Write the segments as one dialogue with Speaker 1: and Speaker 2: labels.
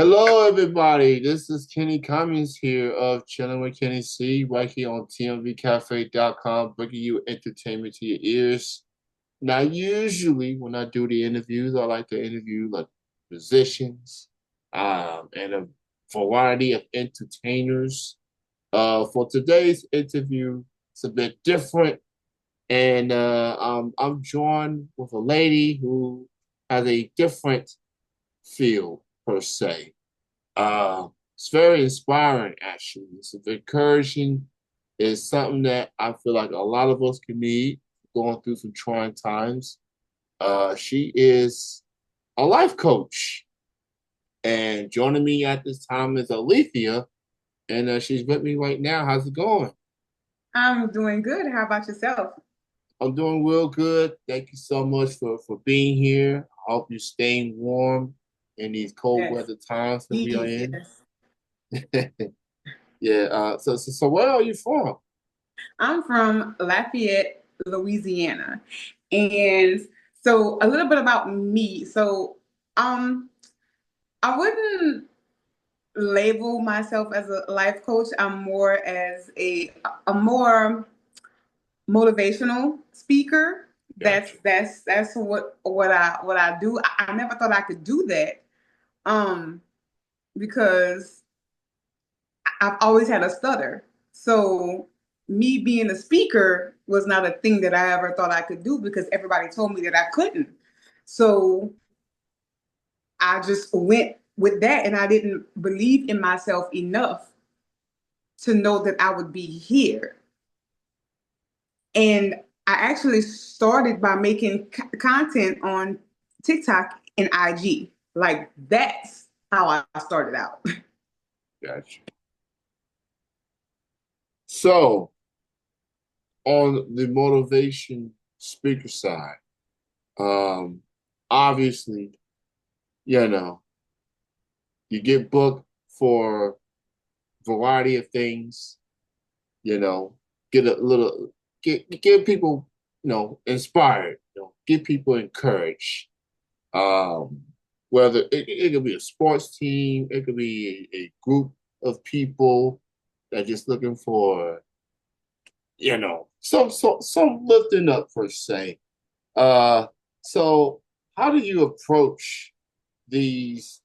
Speaker 1: Hello, everybody. This is Kenny Cummins here of Chilling with Kenny C, right here on TMVcafe.com, bringing you entertainment to your ears. Now, usually when I do the interviews, I like to interview like musicians and a variety of entertainers. For today's interview, it's a bit different, and I'm joined with a lady who has a different feel per se. It's very inspiring, actually. It's encouraging. It's something that I feel like a lot of us can need going through some trying times. She is a life coach, and joining me at this time is Alethea, and she's with me right now. How's it going?
Speaker 2: I'm doing good. How about yourself?
Speaker 1: I'm doing real good. Thank you so much for being here. I hope you're staying warm in these cold
Speaker 2: Yes.
Speaker 1: weather times that we are
Speaker 2: Please,
Speaker 1: in.
Speaker 2: yes.
Speaker 1: Yeah. So where are you from?
Speaker 2: I'm from Lafayette, Louisiana. And so a little bit about me. Um I wouldn't label myself as a life coach. I'm more as a more motivational speaker. That's
Speaker 1: Gotcha.
Speaker 2: that's that's what I do. I never thought I could do that. Um because I've always had a stutter. So me being a speaker was not a thing that I ever thought I could do because everybody told me that I couldn't. So I just went with that and I didn't believe in myself enough to know that I would be here. And I actually started by making content on TikTok and IG. Like that's how I started out.
Speaker 1: Gotcha. So, on the motivation speaker side, um, obviously, you know, you get booked for a variety of things, you know, get a little, get people, inspired, get people encouraged. Um, whether it could be a sports team, it could be a group of people that are just looking for some lifting up per se. Uh, so how do you approach these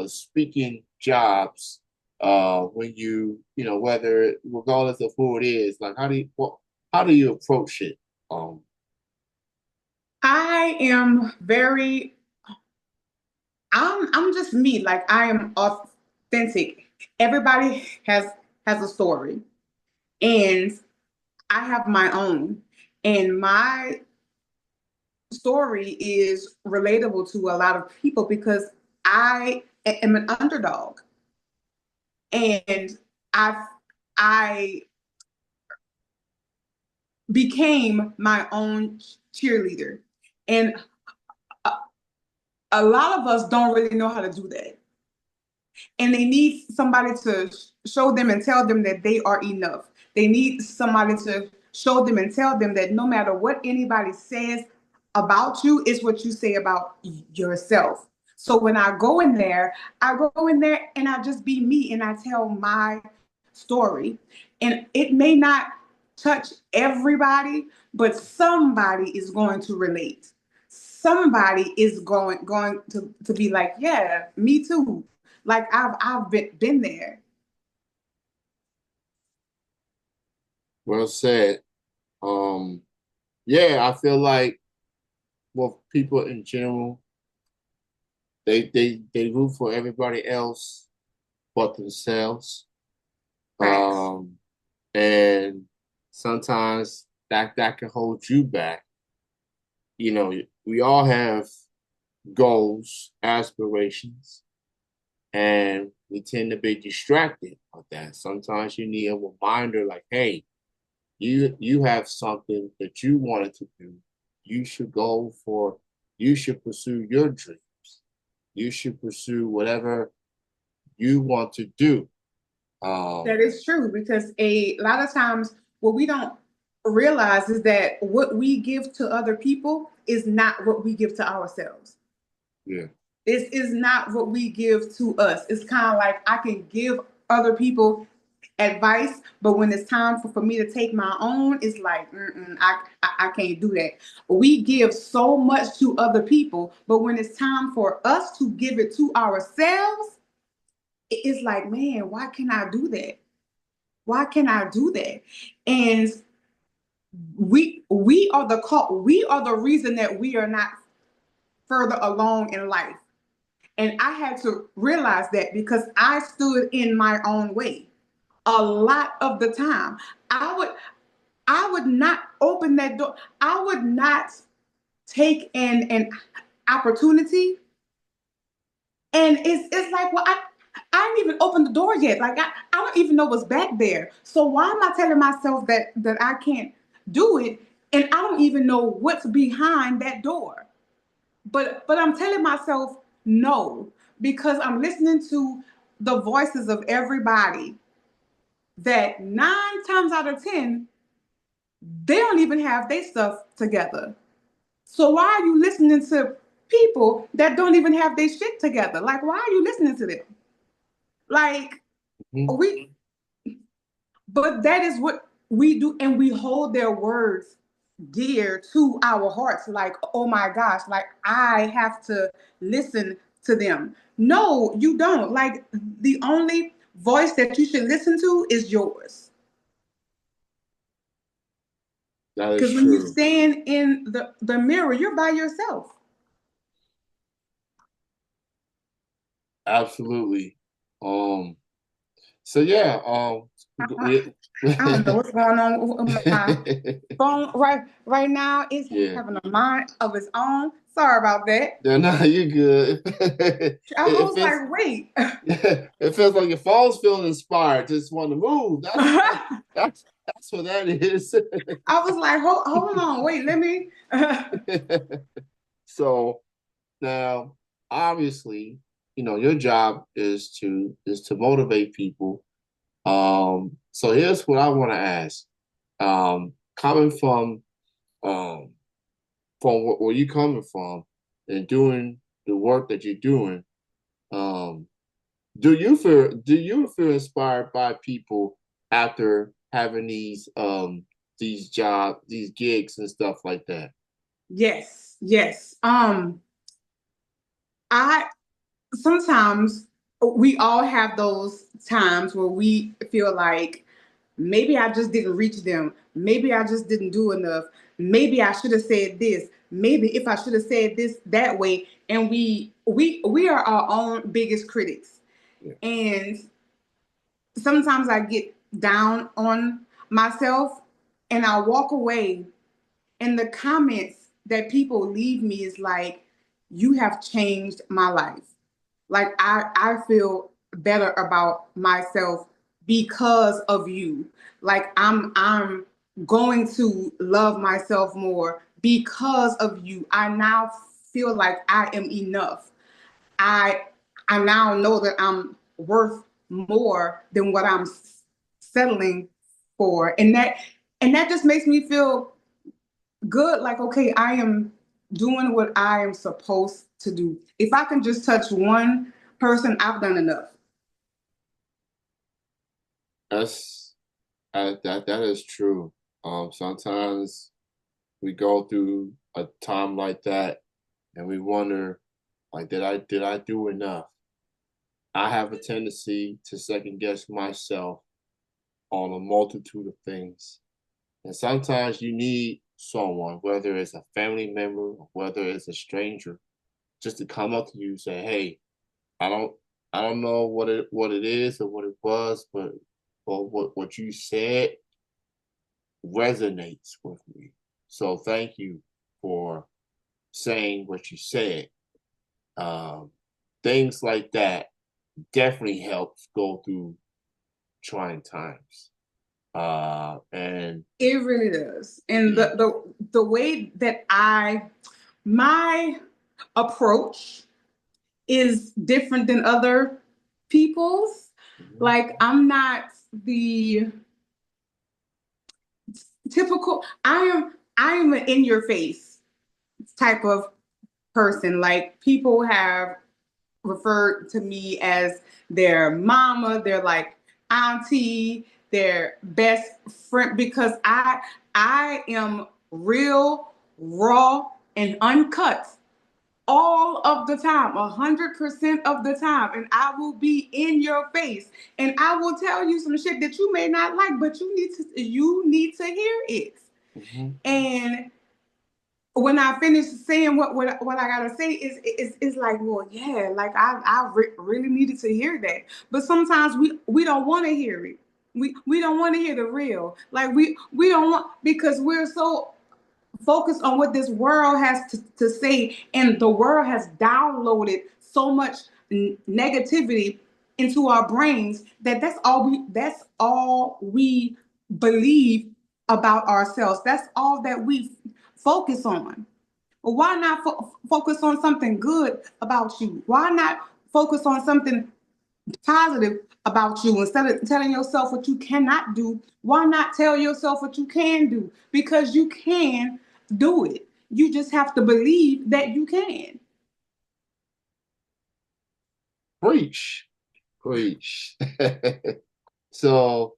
Speaker 1: speaking jobs when whether regardless of who it is, like how do you approach it? Um,
Speaker 2: I am very I'm just me. Like I am authentic. Everybody has a story, and I have my own. And my story is relatable to a lot of people because I am an underdog, and I became my own cheerleader, and a, a lot of us don't really know how to do that. And they need somebody to show them and tell them that they are enough. They need somebody to show them and tell them that no matter what anybody says about you, is what you say about yourself. So when I go in there and I just be me and I tell my story. And it may not touch everybody, but somebody is going to relate. Somebody is going to be like, yeah, me too. Like I've been there.
Speaker 1: well said. Um, yeah, I feel like well, people in general, they root for everybody else but themselves.
Speaker 2: Facts.
Speaker 1: Um, and sometimes that can hold you back. You know, we all have goals, aspirations, and we tend to be distracted with that. Sometimes you need a reminder like, hey, you have something that you wanted to do. You should go for you should pursue your dreams. You should pursue whatever you want to do.
Speaker 2: That
Speaker 1: Um,
Speaker 2: is true because a lot of times what we don't realize is that what we give to other people is not what we give to ourselves.
Speaker 1: yeah.
Speaker 2: It's not what we give to us. It's kind of like I can give other people advice, but when it's time for me to take my own, it's like I can't do that. We give so much to other people, but when it's time for us to give it to ourselves, it's like, man, why can I do that? Why can I do that? And we are we are the reason that we are not further along in life. And I had to realize that because I stood in my own way a lot of the time. I would not open that door. I would not take an opportunity. And it's like, well, I didn't even open the door yet. Like I don't even know what's back there. So why am I telling myself that I can't do it? And I don't even know what's behind that door. But I'm telling myself no, because I'm listening to the voices of everybody that 9 times out of 10, they don't even have their stuff together. So why are you listening to people that don't even have their shit together? Like, why are you listening to them? Like,
Speaker 1: Mhm.
Speaker 2: we, but that is what we do, and we hold their words dear to our hearts. Like, oh my gosh, like I have to listen to them. No, you don't. Like, the only voice that you should listen to is yours.
Speaker 1: That is
Speaker 2: Because when you
Speaker 1: true.
Speaker 2: stand in the mirror, you're by yourself.
Speaker 1: Absolutely. So yeah,
Speaker 2: I, I don't know what's going on with my phone right now. It's
Speaker 1: yeah.
Speaker 2: having a mind of its own. Sorry about that.
Speaker 1: No, no, you're good.
Speaker 2: I
Speaker 1: It
Speaker 2: was
Speaker 1: feels,
Speaker 2: like, wait.
Speaker 1: it feels like your phone's feeling inspired, just want to move. That's what that is.
Speaker 2: I was like, hold on, wait, let me.
Speaker 1: So now, obviously, your job is to motivate people. So here's what I want to ask. Coming um from where you coming from and doing the work that you're doing, um, do you feel inspired by people after having these jobs, these gigs and stuff like that?
Speaker 2: Yes, yes. I sometimes we all have those times where we feel like maybe I just didn't reach them. Maybe I just didn't do enough. Maybe I should have said this. Maybe if I should have said this that way. And we are our own biggest critics.
Speaker 1: Yeah.
Speaker 2: And sometimes I get down on myself and I walk away, and the comments that people leave me is like, you have changed my life. Like I feel better about myself because of you. Like I'm going to love myself more because of you. I now feel like I am enough. I I now know that I'm worth more than what I'm settling for. And that just makes me feel good. Like, okay, I am doing what I am supposed to do. If I can just touch one person, I've done enough.
Speaker 1: That's that is true. Sometimes we go through a time like that and we wonder, like, did I do enough? I have a tendency to second guess myself on a multitude of things. And sometimes you need someone, whether it's a family member or whether it's a stranger, just to come up to you and say, "Hey, I don't I don't know what it is or what it was, but what you said resonates with me. So thank you for saying what you said." Um, Things like that definitely helps go through trying times. And
Speaker 2: It really does. And
Speaker 1: yeah,
Speaker 2: the way that my approach is different than other people's.
Speaker 1: mhm.
Speaker 2: Like, I'm not the typical. I am an in your face type of person. Like, people have refer to me as their mama, their like auntie, their best friend, because I am real, raw, and uncut all of the time, 100% of the time, and I will be in your face, and I will tell you some shit that you may not like, but you need to hear it.
Speaker 1: Mm-hmm.
Speaker 2: And when I finish saying what I gotta say is like, well, yeah, like really needed to hear that. But sometimes we don't want to hear it. We don't want to hear the real. Like we don't want, because we're so focused on what this world has to say, and the world has downloaded so much negativity into our brains that that's all we believe about ourselves. That's all that we focus on. Well, why not focus on something good about you? Why not focus on something positive about you instead of telling yourself what you cannot do? Why not tell yourself what you can do? Because you can do it. You just have to believe that you can.
Speaker 1: Preach, preach. So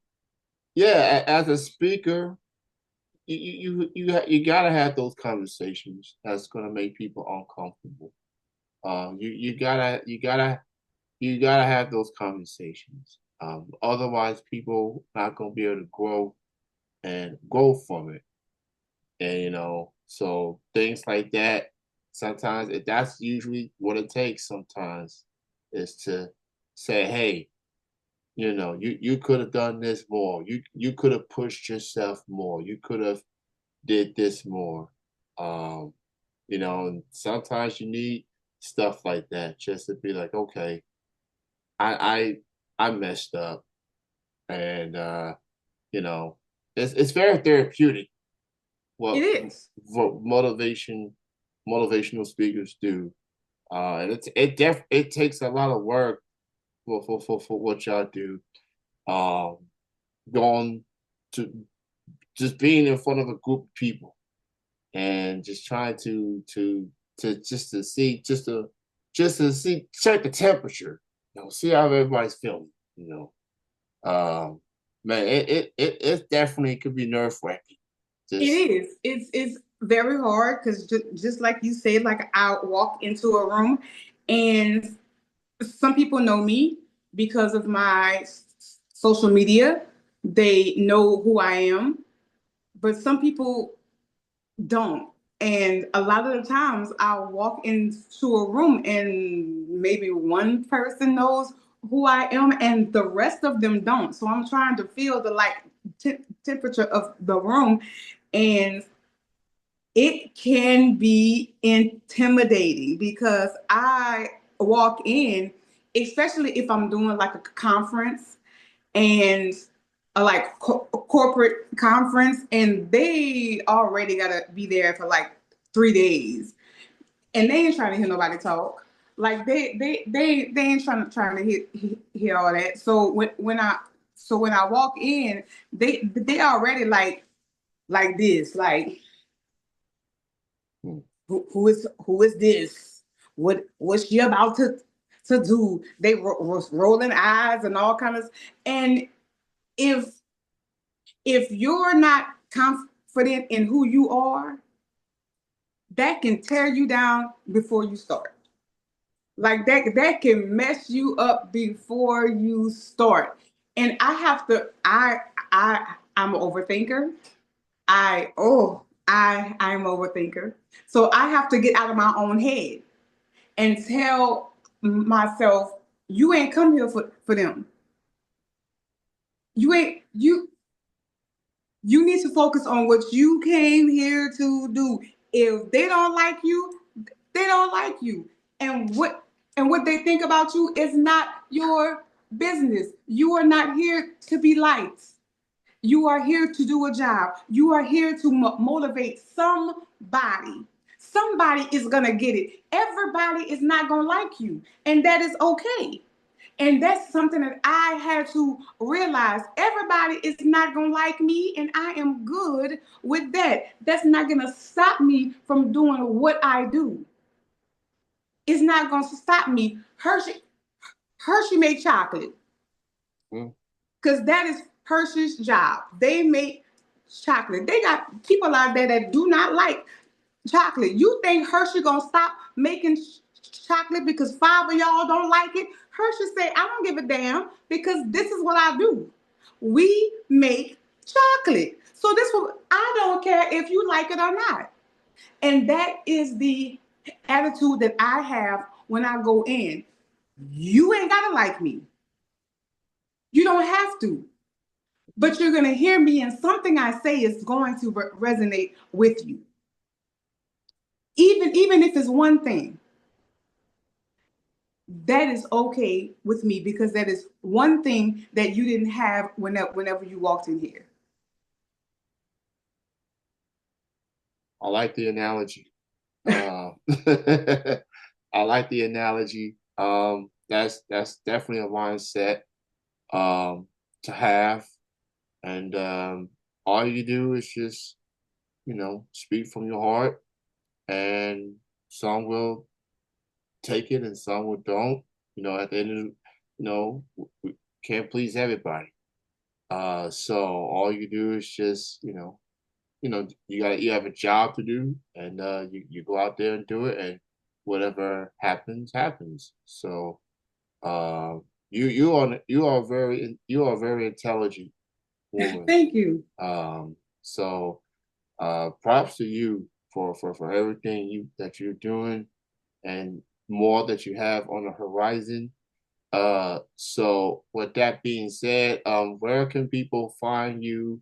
Speaker 1: yeah, as a speaker, you gotta have those conversations that's gonna make people uncomfortable. You gotta have those conversations. Otherwise, people not gonna be able to grow and go from it. And so things like that. Sometimes that's usually what it takes. Sometimes is to say, hey, you could have done this more. You could have pushed yourself more. You could have did this more. Um, and sometimes you need stuff like that just to be like, okay, I messed up, and you know, it's very therapeutic
Speaker 2: It
Speaker 1: what
Speaker 2: is.
Speaker 1: motivational speakers do. And it takes a lot of work for what y'all do. Um, going to just being in front of a group of people and just trying to just to see check the temperature, see how everybody's feeling, you man, it definitely could be nerve wracking.
Speaker 2: It
Speaker 1: Just
Speaker 2: is. It's very hard because just like you said, like I walk into a room and some people know me because of my social media. They know who I am, but some people don't. And a lot of the times I'll walk into a room and maybe one person knows who I am and the rest of them don't. So I'm trying to feel the like temperature of the room, and it can be intimidating because I walk in, especially if I'm doing like a conference and a like corporate conference, and they already gotta be there for like 3 days, and they ain't trying to hear nobody talk. Like they ain't trying to hear all that. So when I walk in, they already like this, like
Speaker 1: hmm,
Speaker 2: who is this? What's she about to do? They rolling eyes and all kinds of. And if if you're not confident in who you are, that can tear you down before you start. Like that can mess you up before you start. And I have to. I'm an overthinker. I'm an overthinker. So I have to get out of my own head and tell myself, you ain't come here for them. You ain't you need to focus on what you came here to do. If they don't like you, they don't like you. And what they think about you is not your business. You are not here to be liked. You are here to do a job. You are here to motivate somebody. Somebody is going to get it. Everybody is not going to like you, and that is okay. And that's something that I had to realize. Everybody is not going to like me, and I am good with that. That's not going to stop me from doing what I do. is not going to stop me. Hershey made chocolate
Speaker 1: Mm.
Speaker 2: because that is Hershey's job. They make chocolate. They got people out there that do not like chocolate. You think Hershey gonna stop making chocolate because five of y'all don't like it? Hershey say, I don't give a damn because this is what I do. We make chocolate. So this will, I don't care if you like it or not. And that is the attitude that I have when I go in. You ain't gotta like me. You don't have to. But you're gonna hear me, and something I say is going to resonate with you. Even if it's one thing, that is okay with me because that is one thing that you didn't have whenever you walked in here.
Speaker 1: I like the analogy. I like the analogy. That's definitely a mindset to have, and all you do is just speak from your heart, and some will take it and some will don't. At the end of we can't please everybody. So all you do is just you have a job to do, and you go out there and do it, and whatever happens happens. So you are a very intelligent woman.
Speaker 2: Thank you.
Speaker 1: So props to you for everything that you're doing and more that you have on the horizon. So with that being said, where can people find you,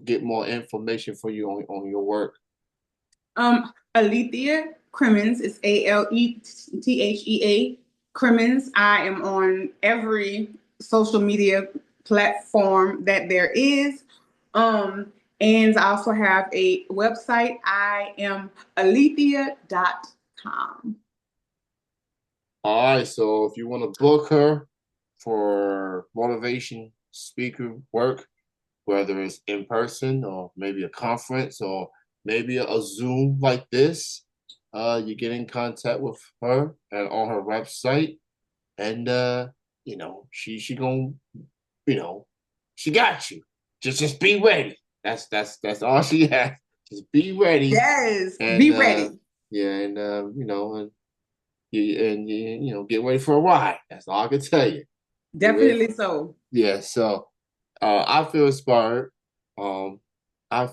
Speaker 1: get more information for you on your work?
Speaker 2: Alethea Crimmins is Alethea Crimmins. I am on every social media platform that there is. And I also have a website. I am alethea.com.
Speaker 1: All right, so if you want to book her for motivation speaker work, whether it's in person or maybe a conference or maybe a Zoom like this, you get in contact with her and on her website, and she gonna, you know, she got you. Just be ready. That's all she has. Just be ready,
Speaker 2: Yes,
Speaker 1: and
Speaker 2: be ready.
Speaker 1: yeah, and get ready for a ride. That's all I can tell you.
Speaker 2: Definitely so.
Speaker 1: Yeah, so I feel inspired. I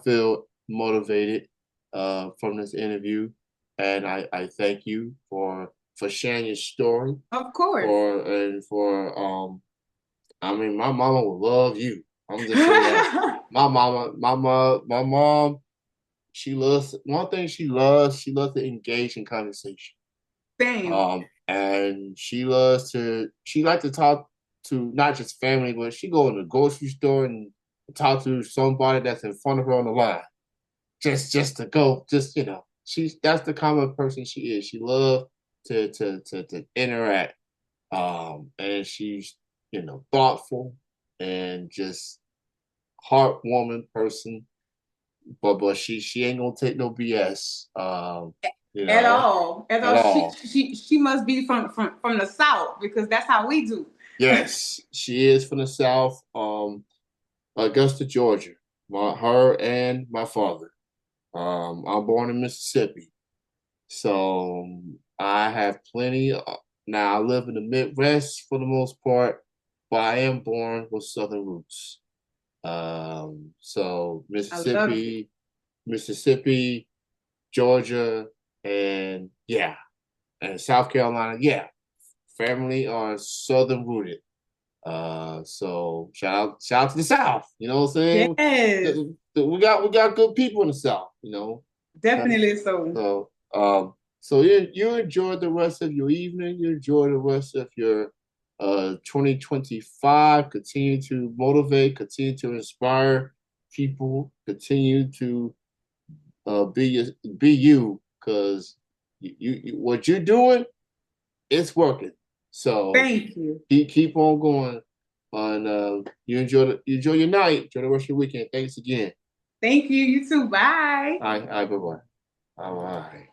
Speaker 1: feel motivated from this interview, and I thank you for sharing your story.
Speaker 2: Of course.
Speaker 1: I mean, my mama would love you. I'm just saying that. My mom, she loves one thing. She loves to engage in conversation.
Speaker 2: Same.
Speaker 1: And she likes to talk to not just family, but she go in the grocery store and talk to somebody that's in front of her on the line. Just to go, that's the kind of person she is. She loves to interact. And she's thoughtful and just heartwarming person. But she ain't gonna take no BS.
Speaker 2: At all. At
Speaker 1: At
Speaker 2: all.
Speaker 1: all.
Speaker 2: She must be from the South because that's how we do.
Speaker 1: Yes, she is from the South, Augusta, Georgia. Her and my father. I'm born in Mississippi, so I have plenty. Now I live in the Midwest for the most part, but I am born with Southern roots. So
Speaker 2: I love it.
Speaker 1: Mississippi, Georgia, and yeah, and South Carolina. Yeah, family are Southern rooted. So shout out to the South. You know what I'm saying?
Speaker 2: Yes,
Speaker 1: We got good people in the South.
Speaker 2: definitely so.
Speaker 1: So you enjoy the rest of your evening. You enjoy the rest of your 2025. Continue to motivate. Continue to inspire people. Continue to be you, because what you're doing, it's working. So
Speaker 2: Thank you.
Speaker 1: keep on going. And you enjoy your night. Enjoy the rest of your weekend. Thanks again.
Speaker 2: Thank you. You too. Bye.
Speaker 1: All right, bye bye. All right.